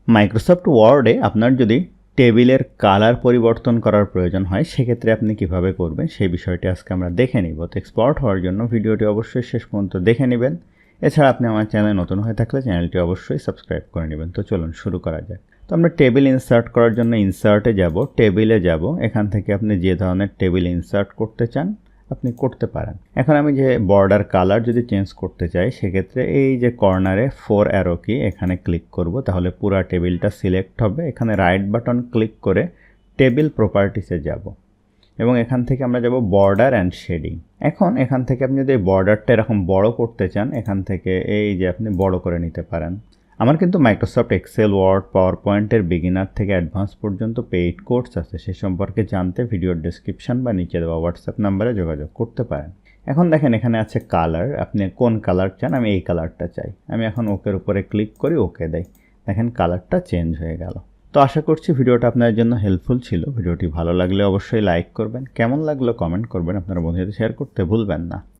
Microsoft ওয়ার্ডে আপনার যদি টেবিলের কালার পরিবর্তন করার প্রয়োজন হয় সেক্ষেত্রে আপনি কিভাবে করবেন সেই বিষয়টি আজকে আমরা দেখে নিব। তো এক্সপোর্ট হওয়ার জন্য ভিডিওটি অবশ্যই শেষ পর্যন্ত দেখে নেবেন। এছাড়া আপনি আমার চ্যানেলে নতুন হয়ে থাকলে চ্যানেলটি অবশ্যই সাবস্ক্রাইব করে নেবেন। তো চলুন শুরু করা যাক। তো আমরা টেবিল ইনসার্ট করার জন্য ইনসার্টে যাব, টেবিলে যাব। এখান থেকে আপনি যে ধরনের টেবিল ইনসার্ট করতে চান আপনি করতে পারেন। এখন আমি যে বর্ডার কালার যদি চেঞ্জ করতে চাই সেক্ষেত্রে এই যে কর্নারে 4 অ্যারো কি এখানে ক্লিক করব, তাহলে পুরো টেবিলটা সিলেক্ট হবে। এখানে রাইট বাটন ক্লিক করে টেবিল প্রপার্টিসে যাব এবং এখান থেকে আমরা যাব বর্ডার অ্যান্ড শেডিং। এখন এখান থেকে আপনি যদি বর্ডারটা এরকম বড় করতে চান এখান থেকে এই যে আপনি বড় করে নিতে পারেন। আমার কিন্তু মাইক্রোসফট এক্সেল, ওয়ার্ড, পাওয়ার পয়েন্টের বিগিনার থেকে অ্যাডভান্স পর্যন্ত পেইড কোর্স আছে। সে সম্পর্কে জানতে ভিডিওর ডেসক্রিপশন বা নিচে দেওয়া হোয়াটসঅ্যাপ নাম্বারে যোগাযোগ করতে পারেন। এখন দেখেন এখানে আছে কালার, আপনি কোন কালার চান। আমি এই কালারটা চাই। আমি এখন ওকের উপরে ক্লিক করি, ওকে দেই। দেখেন কালারটা চেঞ্জ হয়ে গেল। তো আশা করছি ভিডিওটা আপনাদের জন্য হেল্পফুল ছিল। ভিডিওটি ভালো লাগলে অবশ্যই লাইক করবেন, কেমন লাগলো কমেন্ট করবেন, আপনার বন্ধুদের শেয়ার করতে ভুলবেন না।